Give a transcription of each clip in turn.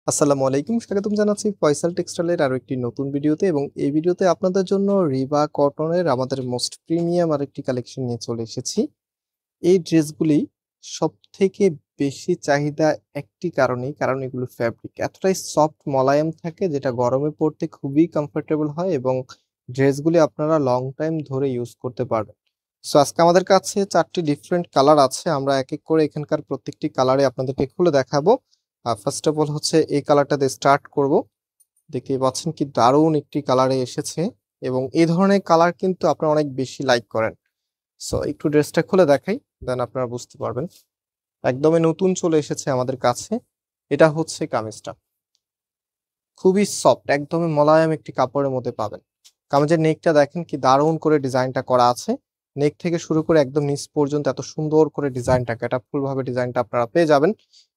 আসসালামু আলাইকুম, স্বাগতম জানাচ্ছি ফয়সাল টেক্সটাইলের আরো একটি নতুন ভিডিওতে। এবং এই ভিডিওতে আপনাদের জন্য রিবা কটনের আমাদের মোস্ট প্রিমিয়াম আরেকটি কালেকশন নিয়ে চলে এসেছি। এই ড্রেসগুলি সব থেকে বেশি চাহিদা একটি কারণ এগুলো ফ্যাব্রিক এতটাই সফট মোলায়েম থাকে, যেটা গরমে পড়তে খুবই কমফোর্টেবল হয় এবং ড্রেসগুলি আপনারা লং টাইম ধরে ইউজ করতে পারবেন। সো আজকে আমাদের কাছে 4টি ডিফারেন্ট কালার আছে, আমরা এক এক করে এখানকার প্রত্যেকটি কালারে আপনাদেরকে খুলে দেখাবো। ফার্স্ট অফ অল হচ্ছে এই কালারটা দিয়ে স্টার্ট করব। দেখতেই পাচ্ছেন কি দারুণ একটি কালারে এসেছে, এবং এই ধরনের কালার কিন্তু আপনারা অনেক বেশি লাইক করেন। সো একটু ড্রেসটা খুলে দেখাই, দেন আপনারা বুঝতে পারবেন। একদমই নতুন চলে এসেছে আমাদের কাছে। এটা হচ্ছে কামিজটা, খুবই সফট একদমই মোলায়েম একটি কাপড়ের মধ্যে পাবেন। কামিজের নেকটা দেখেন কি দারুণ করে ডিজাইনটা করা আছে। নেক থেকে শুরু করে একদম নিচ পর্যন্ত এত সুন্দর করে ডিজাইনটা ফুল ভাবে ডিজাইনটা আপনারা পেয়ে যাবেন।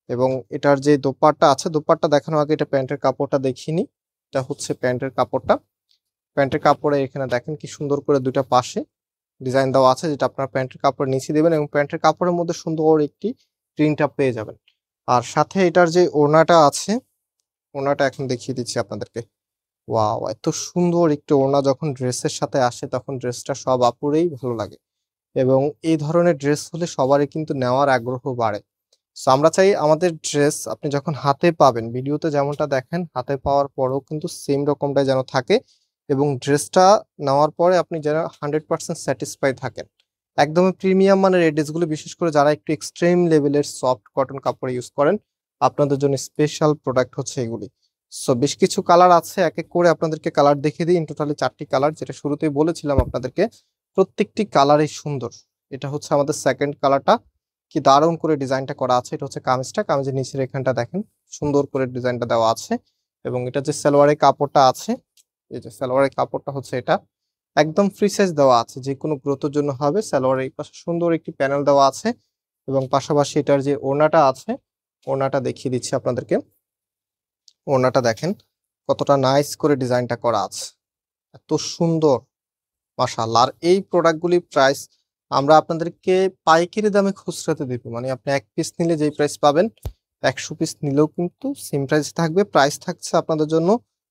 এবং এটার যে দোপাট্টা আছে, দোপাট্টা দেখানোর আগে এটা প্যান্টের কাপড়টা দেখিনি। এটা হচ্ছে প্যান্টের কাপড়টা। প্যান্টের কাপড়ে এখানে দেখেন কি সুন্দর করে দুইটা পাশে ডিজাইন দেওয়া আছে, যেটা আপনার প্যান্টের কাপড় নিচে দিবেন এবং প্যান্টের কাপড়ের মধ্যে সুন্দর একটি প্রিন্ট পেয়ে যাবেন। আর সাথে এটার যে ওড়নাটা আছে, ওড়নাটা এখন দেখিয়ে দিচ্ছি আপনাদেরকে। ওয়াও, এত সুন্দর একটি ওড়না যখন ড্রেসের সাথে আসে তখন ড্রেসটা সব আপুরেই ভালো লাগে। এবং এই ধরনের ড্রেস হলে সবারই কিন্তু নেওয়ার আগ্রহ বাড়ে। সো আমরা চাই আমাদের ড্রেস আপনি যখন হাতে পাবেন, ভিডিওতে যেমনটা দেখেন, হাতে পাওয়ার পরেও কিন্তু সেম রকমটাই যেন থাকে, এবং ড্রেসটা নেওয়ার পরে আপনি যেন 100% স্যাটিসফাই থাকেন। একদমই প্রিমিয়াম মানের এই ড্রেসগুলো, বিশেষ করে যারা একটু এক্সট্রিম লেভেলের সফট কটন কাপড় ইউজ করেন, আপনাদের জন্য স্পেশাল প্রোডাক্ট হচ্ছে এগুলি। সো বেশ কিছু কালার আছে, এক এক করে আপনাদেরকে কালার দেখিয়ে দিই। ইন টোটালি 4টি কালার, যেটা শুরুতেই বলেছিলাম আপনাদেরকে। প্রত্যেকটি কালারই সুন্দর। এটা হচ্ছে আমাদের সেকেন্ড কালারটা, কি দারুণ করে ডিজাইনটা করা আছে। এটা হচ্ছে কামিজটা, কামিজের নিচের এখানটা দেখেন সুন্দর করে ডিজাইনটা দেওয়া আছে। এবং এটা যে সালোয়ারের কাপড়টা আছে, এই যে সালোয়ারের কাপড়টা হচ্ছে এটা একদম ফ্রি সাইজ দেওয়া আছে, যে কোনো গ্রোথের জন্য হবে। সালোয়ারের এই পাশে সুন্দর একটি প্যানেল দেওয়া আছে, এবং পাশাপাশি এটার যে ওড়নাটা আছে, ওড়নাটা দেখিয়ে দিচ্ছি আপনাদেরকে। ওড়নাটা দেখেন কতটা নাইস করে ডিজাইনটা করা আছে, এত সুন্দর, মাশাআল্লাহ। আর এই প্রোডাক্টগুলির প্রাইস আমরা আপনাদেরকে পাইকারি দামে খুচরাতে দিব, মানে আপনি এক পিস নিলে যেই প্রাইস পাবেন, 100 পিস নিলেও কিন্তু সেম প্রাইস থাকবে। প্রাইস থাকছে আপনাদের জন্য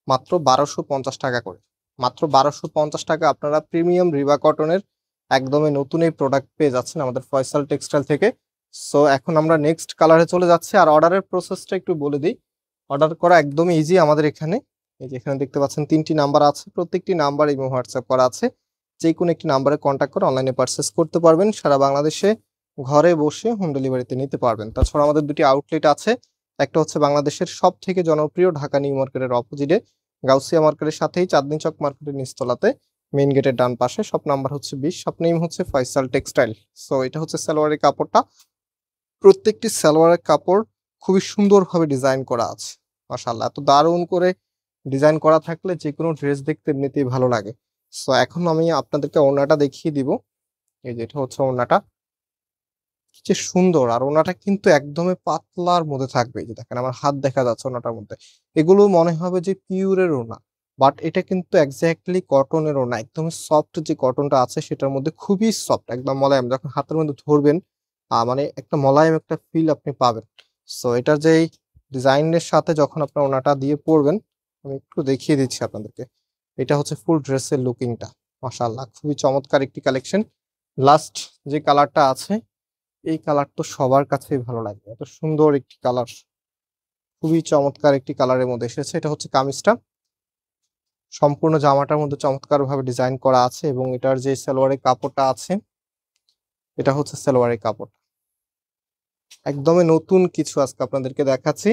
মাত্র 1250 টাকা করে। মাত্র 1250 টাকা আপনারা প্রিমিয়াম রিবা কটনের একদমই নতুন এই প্রোডাক্ট পেয়ে যাচ্ছেন আমাদের ফয়সাল টেক্সটাইল থেকে। সো এখন আমরা নেক্সট কালারে চলে যাচ্ছি। আর অর্ডারের প্রসেসটা একটু বলে দিই। অর্ডার করা একদমই ইজি আমাদের এখানে। এই যে এখানে দেখতে পাচ্ছেন 3টি নাম্বার আছে, প্রত্যেকটি নাম্বার ইমো হোয়াটসঅ্যাপ করা আছে। যে কোনো একটি নাম্বারে কন্ট্যাক্ট করে অনলাইনে পারচেস করতে পারবেন। সারা বাংলাদেশে ঘরে বসে হোম ডেলিভারিতে নিতে পারবেন। তাছাড়া আমাদের দুটি আউটলেট আছে। একটা হচ্ছে বাংলাদেশের সব থেকে জনপ্রিয় ঢাকা নিউ মার্কেটের অপোজিটে, গাউসিয়া মার্কেটের সাথেই চাঁদনী চক মার্কেটের নিচতলাতে, মেইন গেটের ডান পাশে। শপ নাম্বার হচ্ছে 20, শপ নেম হচ্ছে ফয়সাল টেক্সটাইল। সো এটা হচ্ছে সালোয়ারের কাপড়টা। প্রত্যেকটি সালোয়ারের কাপড় খুবই সুন্দরভাবে ডিজাইন করা আছে। মাশাআল্লাহ, এত দারুণ করে ডিজাইন করা থাকলে যে কোনো ড্রেস দেখতে এমনিতেই ভালো লাগে। সো এখন আমি আপনাদেরকে ওড়নাটা দেখিয়ে দিব। এই যে এটা হচ্ছে ওড়নাটা, কি যে সুন্দর। আর ওড়নাটা কিন্তু একদমই পাতলার মধ্যে থাকবে। এই যে দেখেন আমার হাত দেখা যাচ্ছে ওড়নাটার মধ্যে। এগুলো মনে হবে যে পিওরের ওড়না, বাট এটা কিন্তু এক্স্যাক্টলি কটনের ওড়না। একদমই সফট যে কটনটা আছে সেটার মধ্যে খুবই সফট, একদম মোলায়েম। যখন হাতের মধ্যে ধরবেন মানে একটা মোলায়েম একটা ফিল আপনি পাবেন। সো এটার যে ডিজাইনের সাথে যখন আপনার ওড়নাটা দিয়ে পরবেন, আমি একটু দেখিয়ে দিচ্ছি আপনাদেরকে। এটা হচ্ছে ফুল ড্রেসের লুকিংটা। মাশাআল্লাহ, খুবই চমৎকার একটি কালেকশন। লাস্ট যে কালারটা আছে, এই কালার তো সবার কাছেই ভালো লাগবে, এত সুন্দর একটি কালার, খুবই চমৎকার একটি কালারের মধ্যে এসেছে। এটা হচ্ছে কামিজটা, সম্পূর্ণ জামাটার মধ্যে চমৎকার ভাবে ডিজাইন করা আছে। এবং এটার যে সালোয়ারের কাপড়টা আছে, এটা হচ্ছে সালোয়ারের কাপড়। একদমই নতুন কিছু আজকে আপনাদেরকে দেখাচ্ছি।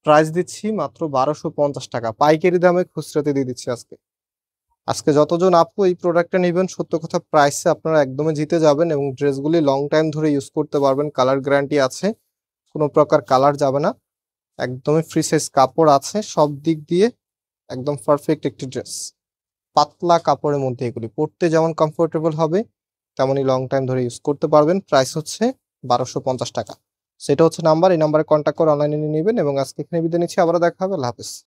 প্রাইস দিচ্ছি মাত্র 1250 টাকা, পাইকারি দামে খুচরাতে দিয়ে দিচ্ছি আজকে। আজকে যতজন আপু এই প্রোডাক্টটা নেবেন, সত্য কথা প্রাইসে আপনারা একদমই জিতে যাবেন, এবং ড্রেসগুলি লং টাইম ধরে ইউজ করতে পারবেন। কালার গ্যারান্টি আছে, কোনো প্রকার কালার যাবে না। একদমই ফ্রি সাইজ কাপড় আছে, সব দিক দিয়ে একদম পারফেক্ট একটি ড্রেস। পাতলা কাপড়ের মধ্যে এগুলি পরতে যেমন কমফোর্টেবল হবে, তেমনই লং টাইম ধরে ইউজ করতে পারবেন। প্রাইস হচ্ছে 1250 টাকা। সেটা হচ্ছে নাম্বার, এই নাম্বারে কন্ট্যাক্ট করে অনলাইনে নিয়ে নেবেন। এবং আজকে এখানে বিদায় নিচ্ছি, আবারও দেখা হবে। আল্লাহ হাফেজ।